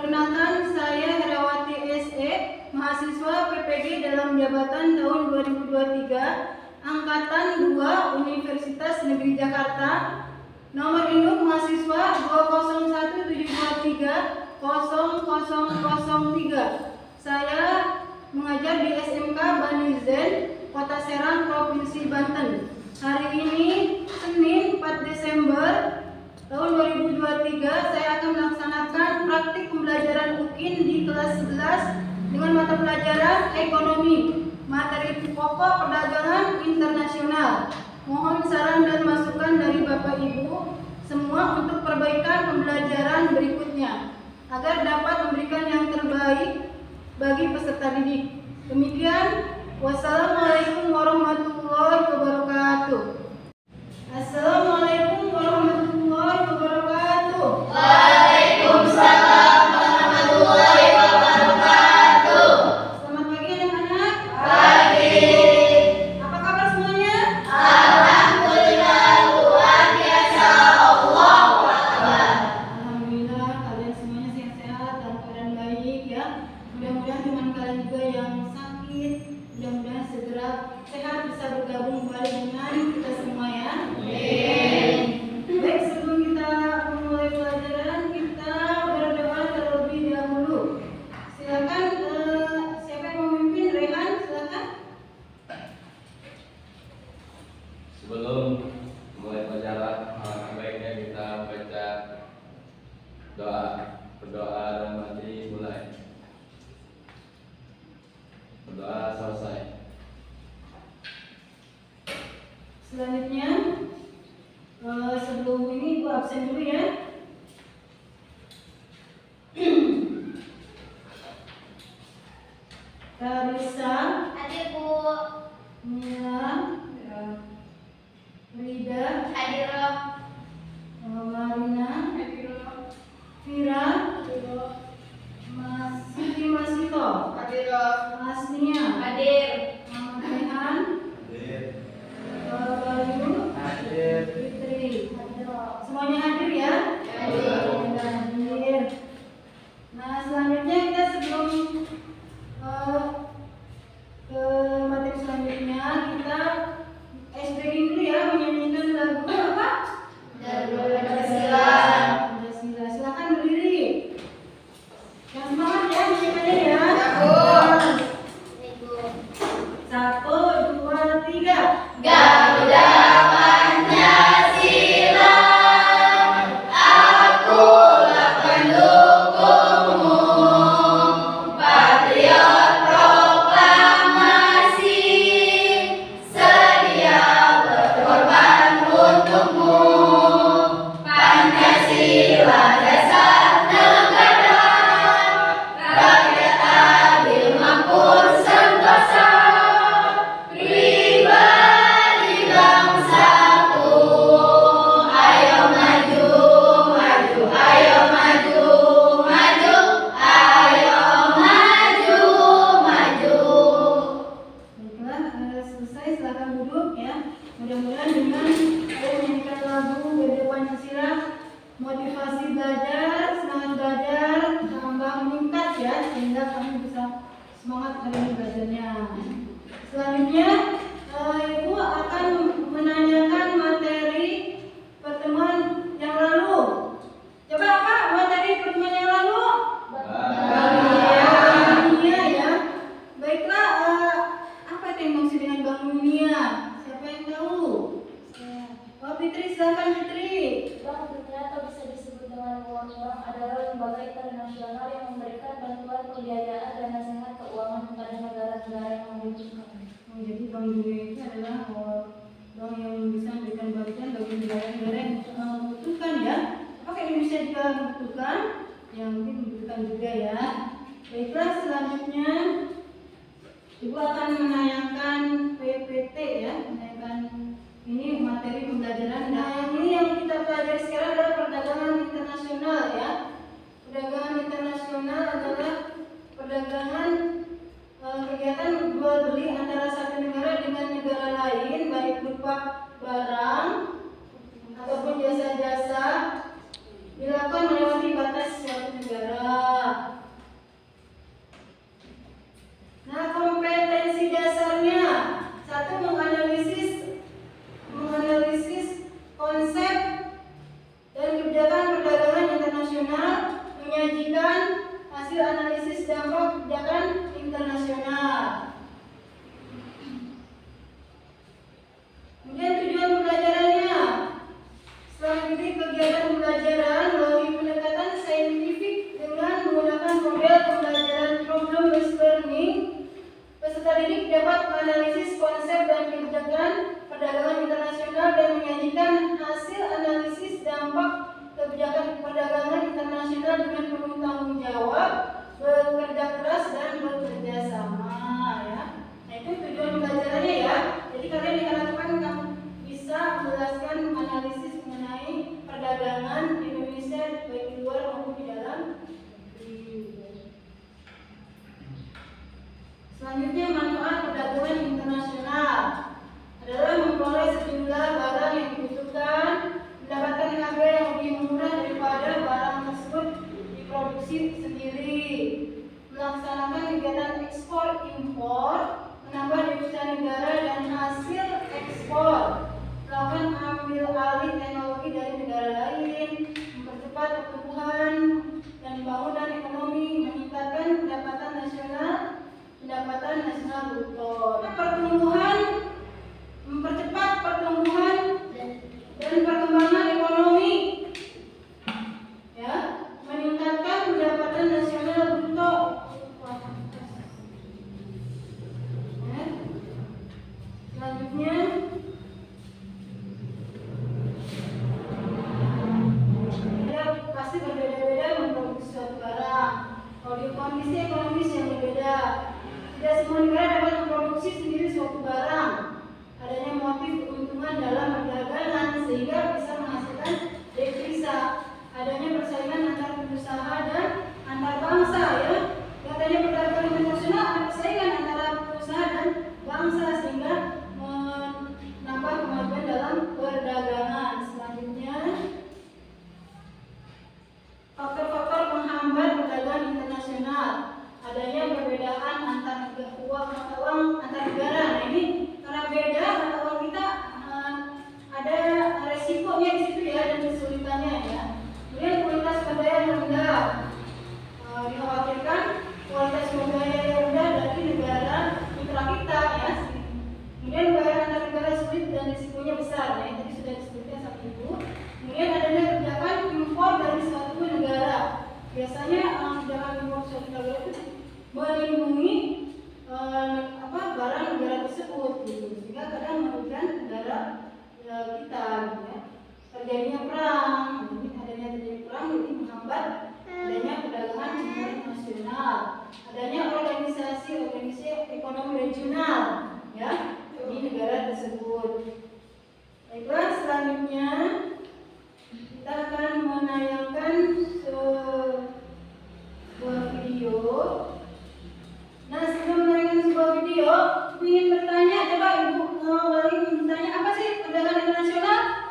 Perkenalkan, saya Herawati SE, mahasiswa PPG dalam jabatan tahun 2023, Angkatan 2 Universitas Negeri Jakarta. Nomor induk mahasiswa 20172300003. Saya mengajar di SMK Bani Zen, Kota Serang, Provinsi Banten. Hari ini, Senin 4 Desember tahun 2023, saya akan melaksanakan praktik pembelajaran UKIN di kelas 11 dengan mata pelajaran ekonomi, materi pokok perdagangan internasional. Mohon saran dan masukan dari Bapak Ibu semua untuk perbaikan pembelajaran berikutnya agar dapat memberikan yang terbaik bagi peserta didik. Demikian, wassalamualaikum warahmatullahi wabarakatuh. Assalamualaikum warahmatullahi wabarakatuh. Waalaikumsalam warahmatullahi wabarakatuh. Selamat pagi anak-anak. Pagi. Apa kabar semuanya? Alhamdulillah, luar biasa. Allahu Akbar. Alhamdulillah kalian semuanya sehat-sehat dalam keadaan baik ya. Mudah-mudahan teman kalian juga yang sakit, mudah-mudahan segera sehat bisa bergabung kembali dengan kita semua ya. Baik, sebelum kita memulai pelajaran, kita berdoa terlebih dahulu. Silakan, siapa yang memimpin? Rehan, silakan. Sebelum mulai pelajaran, sebaiknya kita baca doa. Berdoa dan mati mulai. Berdoa selesai. Selanjutnya, sebelum ini Ibu absen dulu ya. Karisa, Hadir, Bu. Mila, Rida, Hadir. Marina, Vira, Mas Siti Masito, Hadir. Mas Nia, Hadir. Mama Rehan, Bayu, Fitri. Semuanya hadir ya? Hadir. Nah, selanjutnya kita sebelum ke materi selanjutnya, kita SBG dulu ya, menyanyikan lagu apa? Lagu Pancasila. Pancasila. Silakan berdiri. Yang semangat ya menyanyikannya ya. Ibu. 1, 2, 3. Garuda Pancasila, akulah pendukungmu, patriot proklamasi, sedia berkorban untukmu. Pancasila dasar negara, rakyat adil makmur sentosa, pribadi bangsaku. Ayo maju, maju, ayo maju, maju, ayo maju, maju. Baiklah, selesai, silakan duduk ya. Mudah-mudahan dengan saya menyanyikan lagu Garuda Pancasila, motivasi belajar, semangat belajar tambah meningkat ya, sehingga kami bisa semangat hari ini belajarnya. Selanjutnya, Ibu akan menanyakan materi pertemuan yang lalu. Coba apa materi pertemuan yang lalu? Bank Dunia ya. Baiklah, apa itu yang maksud dengan Bank Dunia? Siapa yang tahu? Oh, Fitri, silakan Fitri. Bank Dunia atau bisa disebut dengan World Bank adalah lembaga internasional yang memberikan bantuan pembiayaan dan nasihat keuangan kepada negara-negara yang membutuhkan. Jadi Bank Dunia itu adalah bank yang bisa memberikan bantuan bagi negara-negara yang membutuhkan ya. Apakah Indonesia juga membutuhkan? Yang mungkin membutuhkan juga ya. Baiklah, selanjutnya Ibu akan menanyakan PPT ya, menanyakan ini materi pembelajaran. Nah, ini yang kita pelajari sekarang adalah perdagangan internasional ya. Perdagangan internasional adalah perdagangan kegiatan jual beli antara satu negara dengan negara lain, baik berupa barang ataupun jasa-jasa, dilakukan melewati batas suatu negara. menyediakan hasil analisis dampak kebijakan internasional. Kemudian tujuan pembelajarannya. Selanjutnya kegiatan pembelajaran melalui pendekatan saintifik dengan menggunakan model pembelajaran problem based learning. Peserta didik dapat menganalisis konsep dan kebijakan perdagangan internasional dan menyajikan hasil analisis dampak kebijakan perdagangan internasional dengan penuh tanggung jawab, bekerja keras dan bekerja sama, ya. Nah, itu tujuan pembelajarannya, ya. Jadi kalian diharapkan kamu bisa menjelaskan analisis mengenai perdagangan Indonesia baik di luar maupun di dalam negeri. Selanjutnya, manfaat perdagangan internasional adalah memperoleh sejumlah barang yang dibutuhkan, mendapatkan harga yang lebih murah daripada barang tersebut diproduksi sendiri, melaksanakan kegiatan ekspor impor, menambah devisa negara dan hasil ekspor, melakukan ambil alih teknologi dari negara lain, mempercepat pertumbuhan dan pembangunan ekonomi, meningkatkan pendapatan nasional bruto. Pertumbuhan, mempercepat pertumbuhan dan perkembangan ekonomi, ya, meningkatkan pendapatan nasional bruto. Ya. Selanjutnya, kita pasti berbeda-beda memproduksi suatu barang. Kalau di kondisi ekonomis yang berbeda, tidak semua negara dapat memproduksi sendiri suatu barang. Adanya motif keuntungan dalam perdagangan sehingga bisa menghasilkan devisa. Adanya persaingan antar pengusaha dan antar bangsa, ya. Katanya perdagangan internasional ada persaingan antara pengusaha dan bangsa sehingga menambah kemajuan dalam perdagangan. Selanjutnya, faktor-faktor penghambat perdagangan internasional. Adanya perbedaan antar mata uang antar negara. Nah, ini karena beda mata uang kita, ada resikonya di situ, ya, dan kesulitannya, ya. Kemudian kualitas pembayaran rendah. Dikhawatirkan kualitas pembayaran yang rendah dari negara mitra kita, ya. Kemudian pembayaran antar negara sulit dan risikonya besar, ya. Tadi sudah disebutkan saat itu. Kemudian adanya kebijakan impor dari suatu negara. Biasanya kebijakan impor suatu negara itu melindungi barang negara tersebut, gitu. Sehingga kadang merugikan negara kita, gitu, ya. Terjadinya perang, adanya perang jadi menghambat adanya perdagangan internasional. Adanya organisasi ekonomi regional, ya, di negara tersebut. Baiklah, selanjutnya kita akan menayangkan sebuah video. Nah, sebelum menayangkan sebuah video, ingin bertanya, coba Ibu ingin bertanya, apa sih perdagangan internasional?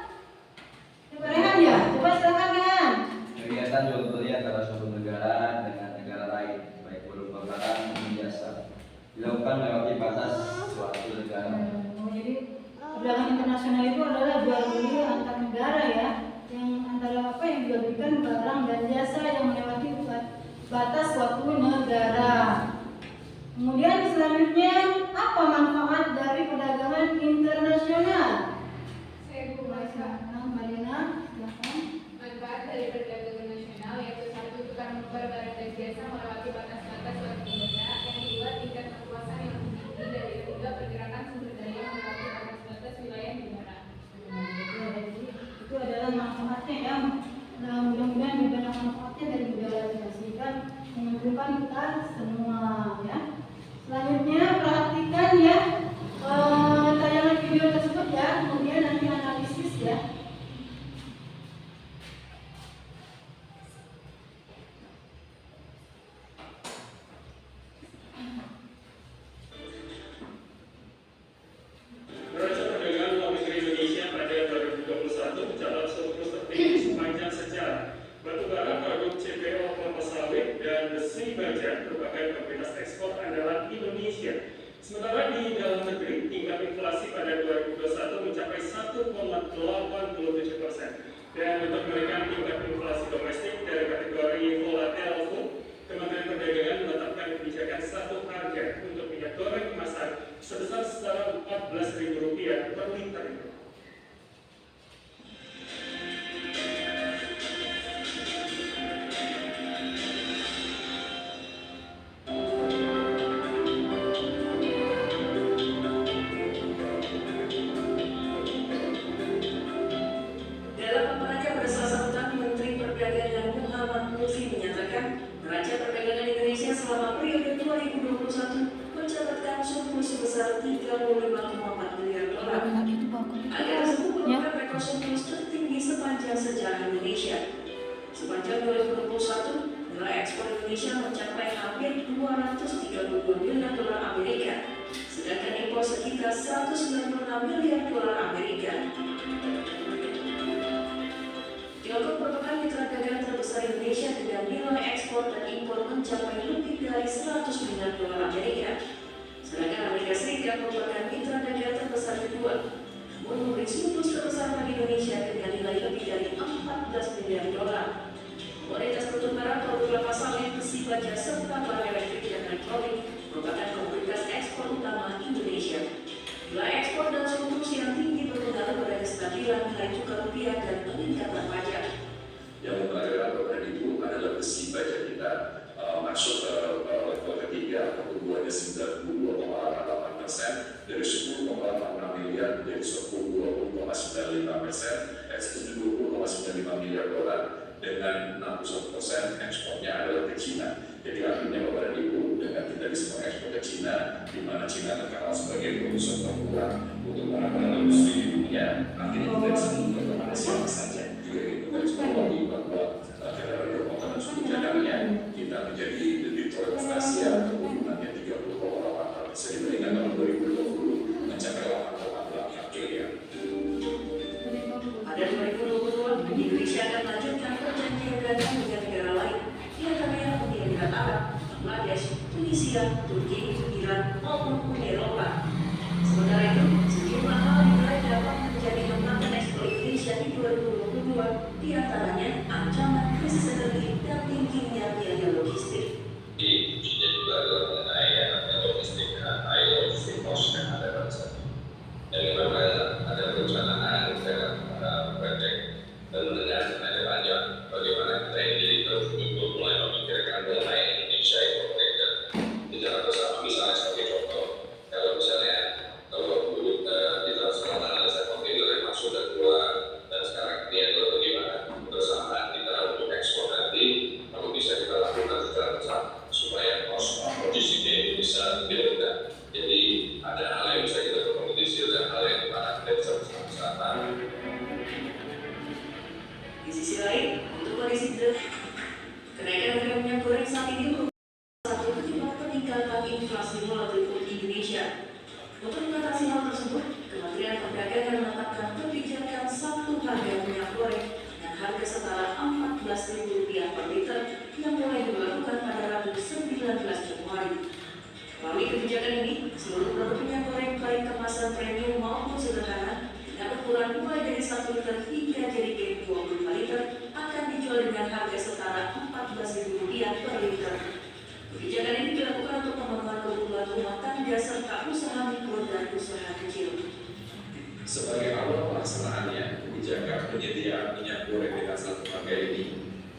Coba Rehan, ya? Coba silakan, Rehan. Kegiatan jual beli antara suatu negara dengan negara lain, baik berupa barang maupun jasa, dilakukan melewati batas suatu negara. Jadi perdagangan internasional itu adalah jual beli antar negara, ya, yang antara yang jual belikan barang dan jasa yang melewati batas suatu negara. Kemudian selanjutnya, apa manfaat dari perdagangan internasional? Saya Bu Maisa. Marina, silakan. Manfaat dari perdagangan nasional yaitu satu, tukar menukar barang dan jasa melewati batas-batas suatu negara. Yang kedua, tingkat kepuasan yang tinggi. Dan yang ketiga, pergerakan sumber daya melewati batas-batas wilayah negara. Jadi itu adalah manfaatnya, ya. Nah, mudah-mudahan banyak manfaatnya dari negara kita sehingga menguntungkan kita semua, ya. Selanjutnya perhatikan, ya, tayangan video tersebut, ya. Kemudian nanti analisis, ya. Neraca perdagangan luar negeri Indonesia pada 2021 mencatat surplus tertinggi sepanjang sejarah. Batubara, produk CPO kelapa sawit, dan besi baja merupakan komoditas ekspor andalan Indonesia. Sementara di dalam negeri, tingkat inflasi pada 2021 mencapai 1,87%. Dan untuk menekan tingkat inflasi domestik dari kategori volatile food, selama periode 2021 mencatatkan surplus sebesar 35,4 miliar dolar. Angka tersebut merupakan rekor surplus tertinggi sepanjang sejarah Indonesia. Sepanjang 2021, nilai ekspor Indonesia mencapai hampir 232 miliar dolar Amerika, sedangkan impor sekitar 196 miliar dolar Amerika. Tiongkok merupakan mitra dagang terbesar Indonesia dengan nilai ekspor dan impor mencapai lebih dari 100 miliar dolar Amerika. Sedangkan Amerika Serikat merupakan mitra dagang terbesar kedua, namun memberi surplus terbesar bagi Indonesia dengan nilai lebih dari 14 miliar dolar. Komoditas pertukaran produk kelapa sawit, besi baja, serta barang elektrik dan elektronik merupakan komoditas ekspor utama Indonesia. Nilai ekspor dan surplus yang tinggi berpengaruh pada kestabilan nilai tukar rupiah dan peningkatan pajak. Yang memperhatikan program itu adalah besi baja kita masuk ke level ketiga, pertumbuhannya 92,8% dari 10,86 miliar menjadi 10,95%, 70,95 miliar dolar dengan 61% ekspornya adalah ke Cina. Jadi artinya Bapak dan Ibu, dengan kita bisa mengekspor ke Cina, di mana Cina terkenal sebagai produsen terkuat untuk barang-barang industri di dunia, artinya kita bisa menggunakan siapa saja. Juga itu ekspor lagi bahwa karena permohonan suku cadangnya kita menjadi lebih toleransi kehubungannya 30,8% dibandingkan tahun 2020 mencapai 8,8 triliun. Pada 2022, Indonesia akan melanjutkan perjanjian dagang dengan negara lain, di antaranya Uni Emirat Arab, Bangladesh, Tunisia, Turki, Iran, maupun Uni Eropa. Sementara itu, sejumlah hal dinilai dapat menjadi hambatan ekspor Indonesia di 2022, di antaranya ancaman krisis energi dan tingginya biaya logistik. Di kuncinya juga adalah mengenai logistik, logistik cost yang ada pada saat ini. Dan memang ada perencanaan dalam proyek dan mendengar ada panjang bagaimana kita ini betul-betul mulai memikirkan mengenai Indonesia itu secara bersama. Misalnya sebagai contoh, kalau dulu kita sekarang analisa kontainer yang masuk dan keluar, dan sekarang ini adalah bagaimana bersamaan kita untuk ekspor nanti kalau bisa kita lakukan secara bersama supaya cost logistiknya itu bisa lebih rendah. Jadi ada hal yang bisa kita berkompetisi dan hal yang mana kita bisa bersama-sama. Di sisi lain, untuk kondisi kenaikan harga minyak goreng saat ini merupakan satu penyebab peningkatan inflasi volatil di Indonesia. Untuk mengatasi hal tersebut, Kementerian Perdagangan menetapkan kebijakan satu harga minyak goreng dengan harga setara Rp14.000 per liter yang mulai diberlakukan pada Rabu 19 Januari. Melalui kebijakan ini, seluruh produk minyak goreng baik kemasan premium maupun sederhana dengan ukuran mulai dari 1 liter hingga jerigen 25 liter akan dijual dengan harga setara Rp14.000 per liter. Kebijakan ini dilakukan untuk pemenuhan kebutuhan rumah tangga serta usaha mikro dan usaha kecil. Sebagai awal pelaksanaannya, kebijakan penyediaan minyak goreng dengan satu harga ini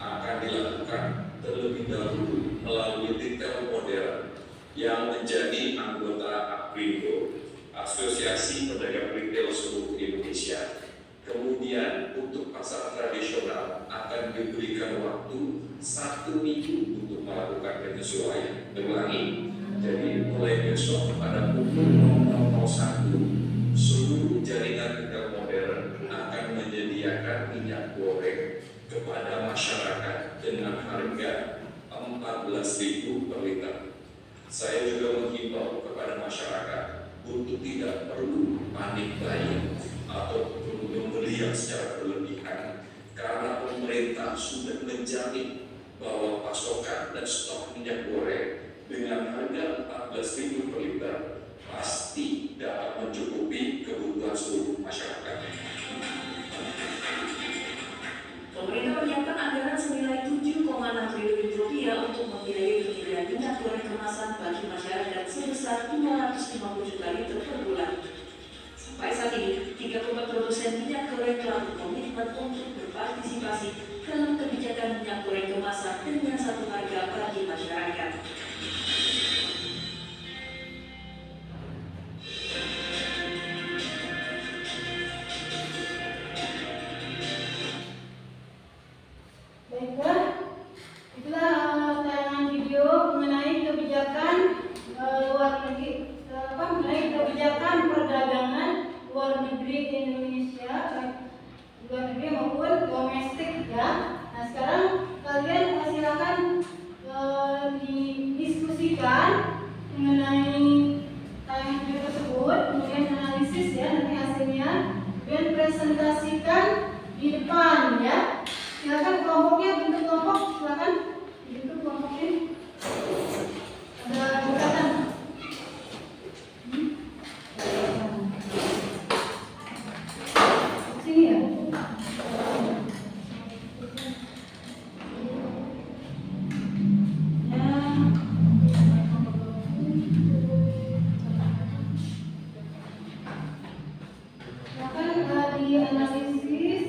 akan dilakukan terlebih dahulu melalui retail modern yang menjadi anggota APRINDO, Asosiasi Pedagang Retail Seluruh Indonesia. Kemudian untuk pasar tradisional akan diberikan waktu 1 minggu untuk melakukan penyesuaian. Ulangi, jadi mulai besok pada pukul 00.01 seluruh jaringan retail modern akan menyediakan minyak goreng kepada masyarakat dengan harga Rp14.000 per liter. Saya juga menghimbau kepada masyarakat untuk tidak perlu panik buying atau membeli yang secara berlebihan, karena pemerintah sudah menjamin bahwa pasokan dan stok minyak goreng dengan harga Rp14.000 per liter pasti dapat mencukupi kebutuhan seluruh masyarakat. Pemerintah menyiapkan anggaran senilai Rp7,6 triliun untuk membiayai penyediaan minyak goreng kemasan bagi masyarakat sebesar 250 juta liter per bulan. Sampai saat ini, 34 produsen minyak goreng telah berkomitmen untuk berpartisipasi dalam kebijakan minyak goreng kemasan dengan satu harga bagi masyarakat. Baiklah, itulah tayangan video mengenai negeri Indonesia, luar negeri maupun domestik ya. Nah sekarang kalian silakan didiskusikan mengenai tayangan video tersebut, kemudian analisis ya nanti hasilnya, kemudian presentasikan di depan ya. Silakan kelompoknya bentuk kelompok, silakan dibentuk kelompoknya. Ada gugatan. Sini ya. Silakan dianalisis.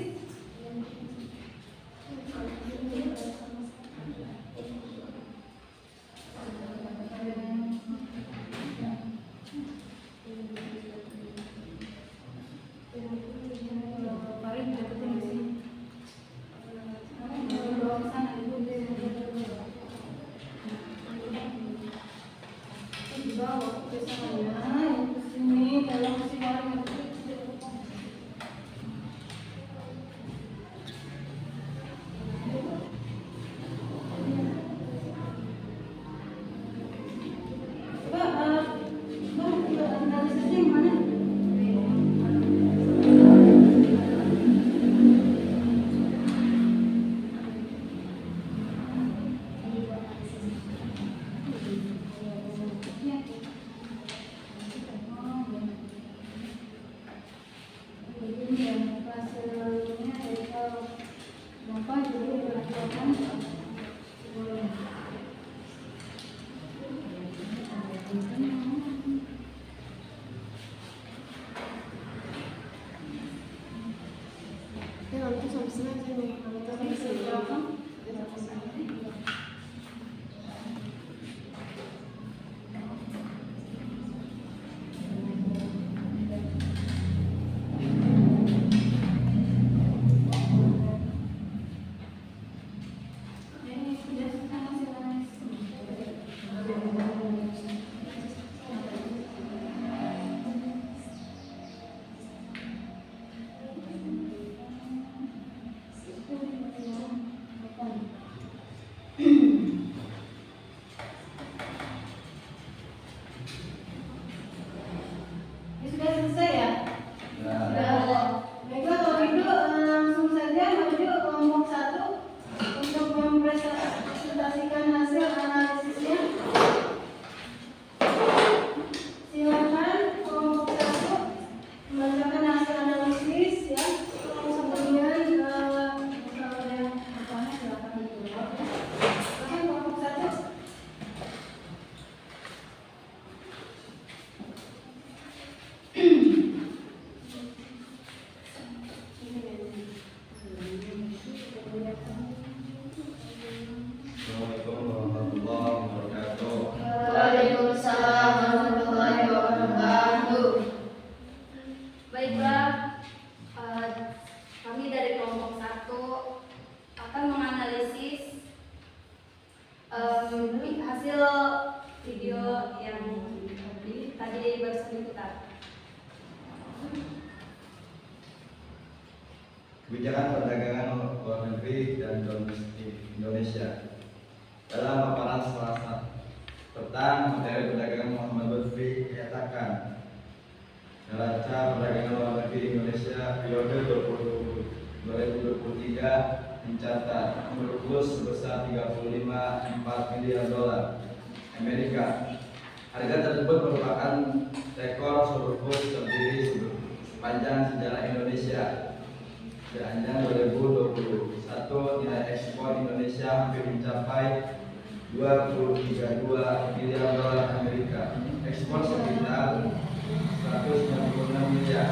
Sudah selesai ya? Sudah. Baiklah kalau gitu langsung saja maju kelompok 1 untuk mempresentasikan hasil analisisnya. Silakan kelompok 1 membacakan hasil analisis ya. Kemudian kalau ada yang bertanya silakan dijawab. Silakan kelompok 1. Assalamualaikum warahmatullahi wabarakatuh. Waalaikumsalam warahmatullahi wabarakatuh. Baiklah, kami dari kelompok 1 akan menganalisis hasil video yang tadi baru diputar. Kebijakan perdagangan luar negeri dan domestik Indonesia. Dalam paparan Selasa petang, Menteri Perdagangan Muhammad Lutfi menyatakan neraca perdagangan luar negeri Indonesia periode 2023 mencatat surplus sebesar 35,4 miliar dolar Amerika. Harga tersebut merupakan rekor surplus tertinggi sepanjang sejarah Indonesia. Sepanjang 2021 nilai ekspor Indonesia hampir mencapai 232 miliar dolar Amerika. Ekspor sekitar 196 miliar.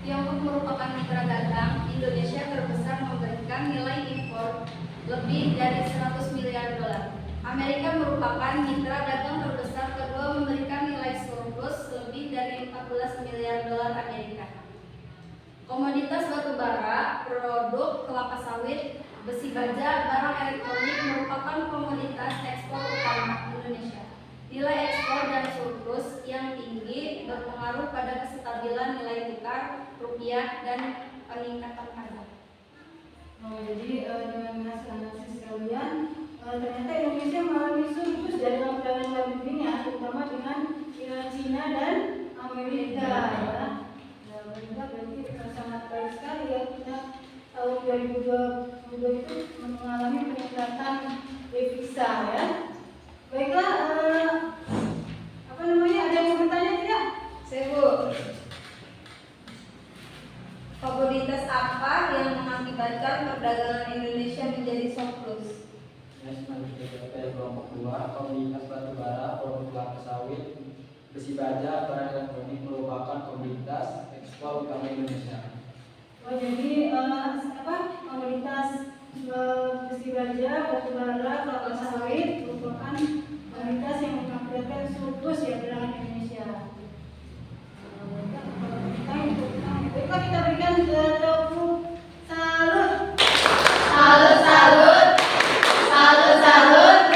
Tiongkok merupakan mitra dagang Indonesia terbesar, memberikan nilai impor lebih dari 100 miliar dolar. Amerika merupakan mitra dagang terbesar kedua, memberikan nilai surplus lebih dari 14 miliar dolar Amerika. Komoditas batu bara, produk kelapa sawit, besi baja, barang elektronik merupakan komoditas ekspor utama Indonesia. Nilai ekspor dan surplus yang tinggi berpengaruh pada kestabilan nilai tukar rupiah dan peningkatan harga. Jadi dengan hasil analisis kalian, ternyata Indonesia mengalami surplus dalam perdagangan luar negerinya, terutama dengan Cina dan Amerika. Ya, Amerika berarti sangat baik sekali ya. Kita tahun 2022 itu mengalami peningkatan devisa ya. Baiklah, ada yang mau bertanya tidak? Bu, komoditas apa yang mengakibatkan perdagangan Indonesia menjadi surplus? SPP kelompok 2, komoditas batu bara, produk kelapa sawit, besi baja, barang elektronik merupakan komoditas ekspor utama Indonesia. Oh, jadi komoditas besi baja, batu bara, kelapa sawit merupakan komoditas yang mengakibatkan surplus ya perdagangan Indonesia. Baiklah, kita berikan tepuk salut. Salut, salut, salut, salut,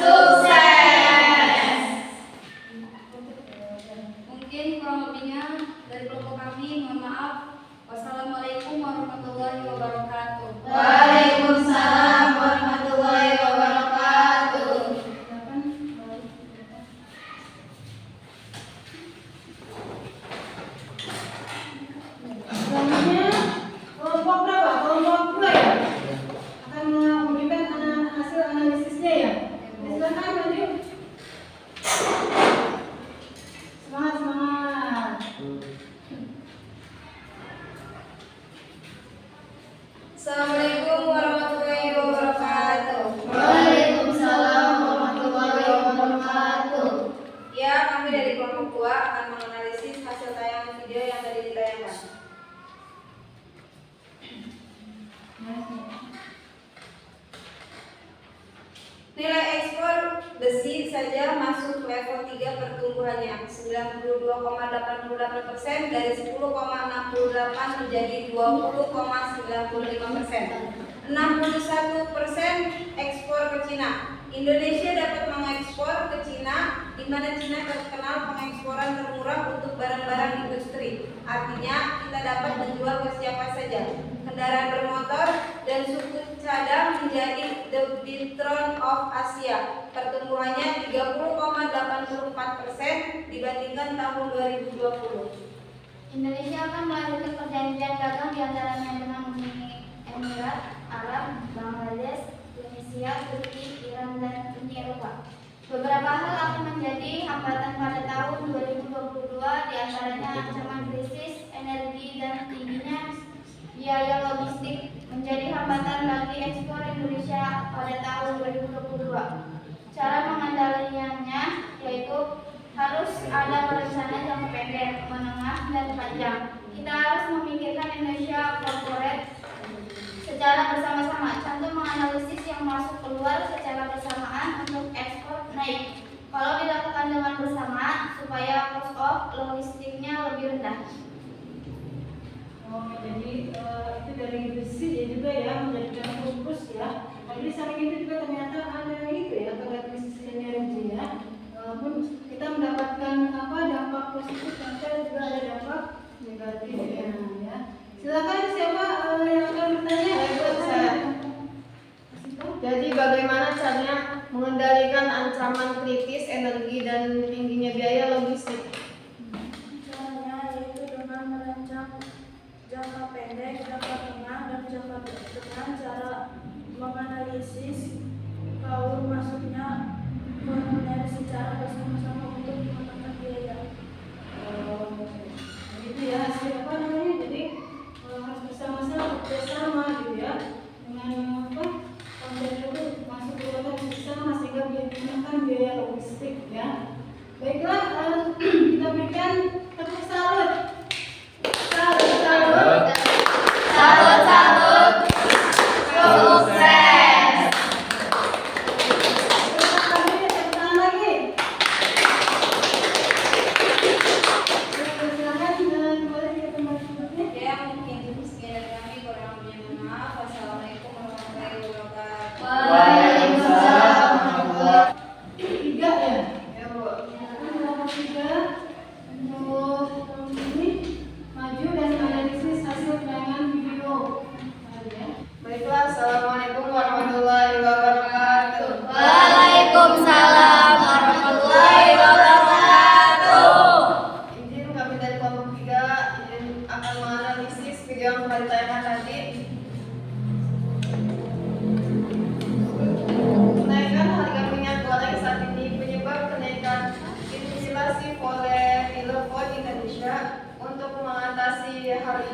sukses. Mungkin kurang lebihnya dari kelompok kami, mohon maaf. Wassalamualaikum warahmatullahi wabarakatuh. Waalaikumsalam warahmatullahi wabarakatuh. Selanjutnya kelompok berapa? Kelompok 2 ya? Akan memberikan hasil analisisnya ya. Silakan maju. Semangat, semangat. Assalamualaikum warahmatullahi wabarakatuh. Waalaikumsalam warahmatullahi wabarakatuh. Ya, kami dari kelompok 2 akan menganalisis hasil tayangan video yang tadi ditayangkan. Nilai ekspor besi saja masuk level 3 pertumbuhannya 92,88% dari 10,68 menjadi 20,95%. 61% ekspor ke Cina. Indonesia dapat mengekspor ke Cina, di mana Cina terkenal pengeksporan termurah untuk barang-barang industri. Artinya kita dapat menjual ke siapa saja. Kendaraan bermotor dan suku cadang menjadi the Bitron of Asia. Pertumbuhannya 30,84% dibandingkan tahun 2020. Indonesia akan melanjutkan perjanjian dagang diantaranya dengan Uni Emirat Arab, Bangladesh, Tunisia, Turki, Iran, dan Uni Eropa. Beberapa hal akan menjadi hambatan pada tahun 2022, diantaranya ancaman krisis energi dan tingginya biaya logistik menjadi hambatan bagi ekspor Indonesia pada tahun 2022. Cara mengendalikannya yaitu harus ada rencana jangka pendek, menengah, dan panjang. Kita harus memikirkan Indonesia corporate secara bersama-sama. Contoh menganalisis yang masuk keluar secara bersamaan untuk ekspor naik. Kalau dilakukan dengan bersama supaya cost of logistiknya lebih rendah. Oh, jadi itu dari besi ya juga ya menjadikan surplus ya. Jadi samping itu juga ternyata ada itu ya pada krisis energi ya. Walaupun kita mendapatkan dampak positif, ternyata juga ada dampak negatifnya ya. Silakan siapa yang akan bertanya? Jadi bagaimana caranya mengendalikan ancaman kritis energi dan tingginya biaya logistik? Caranya yaitu dengan merancang jangka pendek, jangka tengah, dan jangka dengan cara menganalisis kalau masuknya kontainer secara bersama-sama untuk menekan biaya. Itu ya hasil jadi harus bersama-sama bersama gitu ya dengan kontainer itu masuk ke kota bersama sehingga menggunakan biaya logistik ya. Baiklah, kita berikan tepuk salut. Salut, salut. Salut, salut, sukses. Tangan lagi. Silakan kembali ke tempat duduknya. Ya, mungkin sekian dari kami, kurang lebihnya mohon maaf. Wassalamualaikum warahmatullahi wabarakatuh. Waalaikumsalam. 3 ya.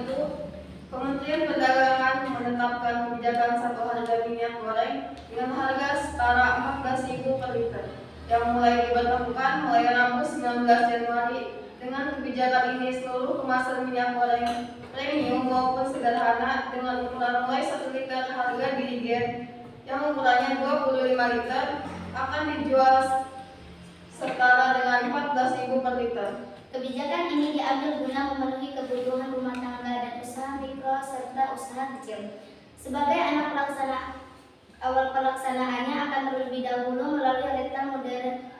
itu, Kementerian Perdagangan menetapkan kebijakan satu harga minyak goreng dengan harga setara 14.000 per liter yang mulai diberlakukan mulai Rabu 19 Januari. Dengan kebijakan ini seluruh kemasan minyak goreng premium maupun sederhana dengan ukuran mulai 1 liter harga dirigen yang ukurannya 25 liter akan dijual setara dengan 14.000 per liter. Kebijakan ini diambil guna memenuhi kebutuhan rumah tangga dan usaha mikro serta usaha kecil. Sebagai awal pelaksanaannya akan terlebih dahulu melalui rekam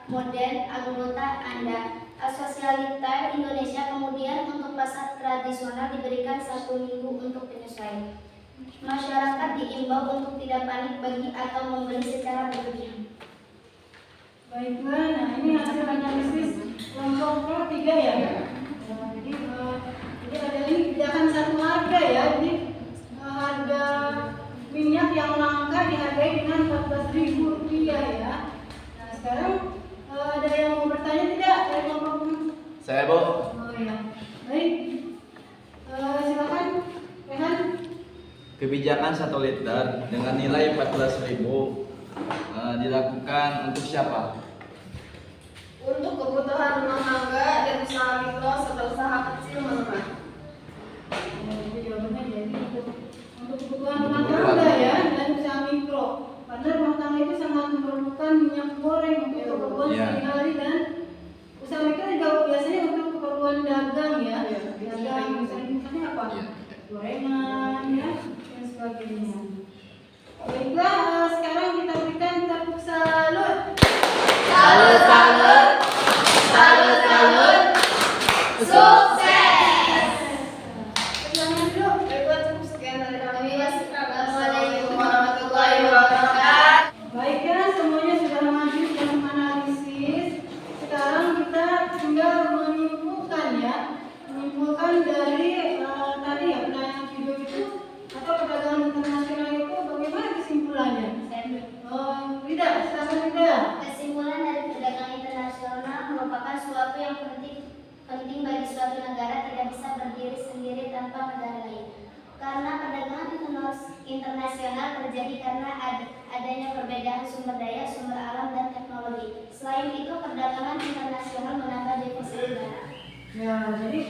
modern anggota Anda. Asosialita Indonesia kemudian untuk pasar tradisional diberikan 1 minggu untuk penyesuaian. Masyarakat diimbau untuk tidak panik bagi atau membeli secara berlebihan. Baiklah, nah ini hasil analisis kelompok 3 ya. Nah, jadi ada ini kebijakan satu harga ya. Jadi harga minyak yang langka dihargai dengan Rp14.000 ya. Nah sekarang ada yang mau bertanya tidak dari kelompok? Saya, Bu. Oh ya, baik. Silakan, Rehan. Kebijakan 1 liter dengan nilai 14.000 dilakukan untuk siapa? Untuk kebutuhan rumah tangga dan usaha mikro serta usaha kecil menengah. Jadi jawabannya jadi untuk kebutuhan rumah tangga ya dan usaha mikro. Karena rumah tangga itu sangat memerlukan minyak goreng untuk keperluan sehari-hari dan usaha mikro juga biasanya untuk keperluan dagang ya. Dagang misalnya apa? Gorengan ya dan sebagainya. Baiklah, sekarang kita berikan tepuk salut. Salut, salut, salut, salut, sukses. Selamat dulu. Baiklah, cukup sekian dari kami. Assalamualaikum warahmatullahi wabarakatuh. Baiklah, semuanya sudah maju dan menganalisis. Sekarang kita tinggal menyimpulkan ya, menyimpulkan dari tadi ya penayangan video itu atau perdagangan internasional itu bagaimana kesimpulannya? Rida, silakan Rida. Kesimpulan dari perdagangan internasional merupakan suatu yang penting bagi suatu negara tidak bisa berdiri sendiri tanpa negara lain. Karena perdagangan internasional terjadi karena adanya perbedaan sumber daya, sumber alam, dan teknologi. Selain itu, perdagangan internasional menambah defisit negara. Ya, jadi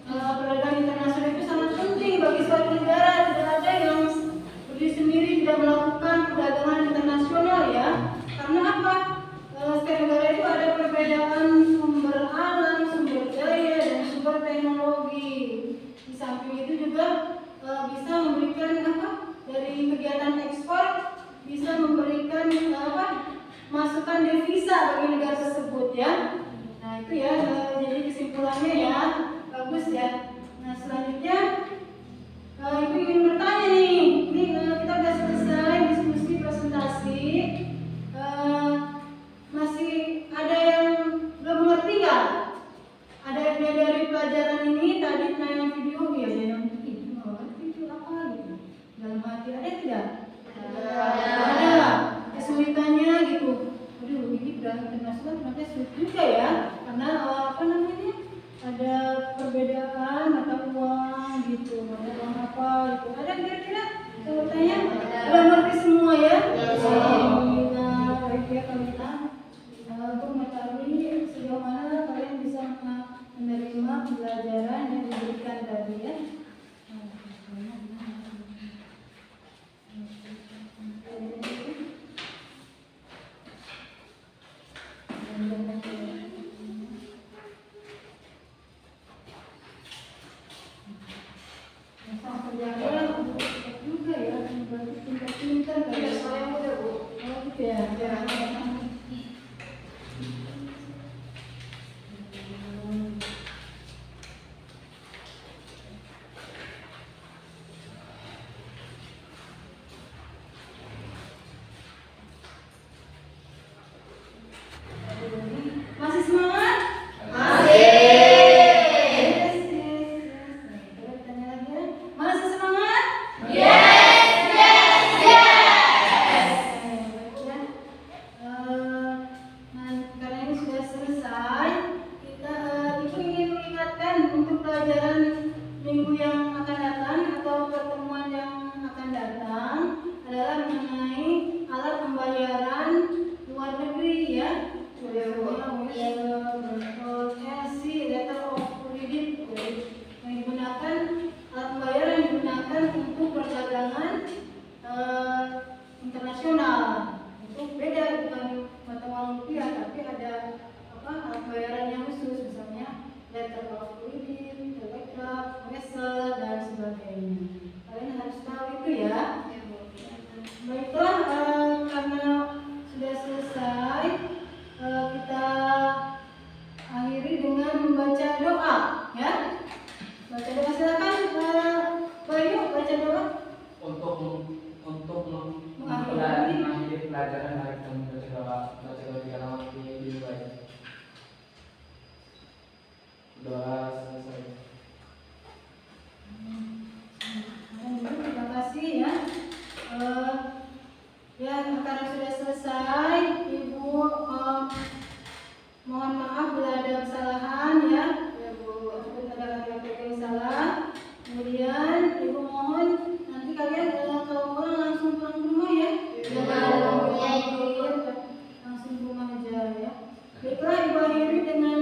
perdagangan internasional itu sangat penting bagi suatu negara. Tidak ada yang berdiri sendiri tidak melakukan perdagangan internasional ya. Karena apa? Setiap negara itu ada perbedaan sumber alam, sumber daya, dan sumber teknologi. Di samping itu juga bisa memberikan apa? Dari kegiatan ekspor bisa memberikan apa? Masukan devisa bagi negara tersebut ya. Nah itu ya, jadi kesimpulannya ya bagus ya. Nah selanjutnya ibu ingin bertanya nih, ini kita sudah selesai diskusi presentasi. Masih ada yang belum mengerti nggak? Ada yang dari pelajaran ini tadi penayangan video ya, yang itu apa gitu? Dalam hati ada tidak? Ada. Kesulitannya gitu. Aduh, ini udah internasional ternyata sulit juga ya, karena apa namanya? Ada perbedaan mata uang pembayaran luar negeri ya. LC, letter of credit, yang digunakan alat pembayaran yang digunakan untuk perdagangan internasional. Itu beda, bukan mata uang rupiah, tapi ada alat pembayaran yang khusus, misalnya letter of credit, telegraph, wesel, dan sebagainya. Kalian harus tahu itu ya. Baiklah, karena sudah selesai, kita akhiri dengan membaca doa, ya. Baca doa, silakan Bayu baca doa. Untuk mengakhiri pelajaran hari ini baca doa 3 lama di doa selesai. Terima kasih ya. Ya, karena sudah selesai, Ibu mohon maaf bila ada kesalahan ya. Ibu ada kata-kata yang salah. Kemudian Ibu mohon nanti kalian kalau pulang langsung pulang ke rumah ya. Langsung ke rumah aja ya. Baiklah, Ibu akhiri dengan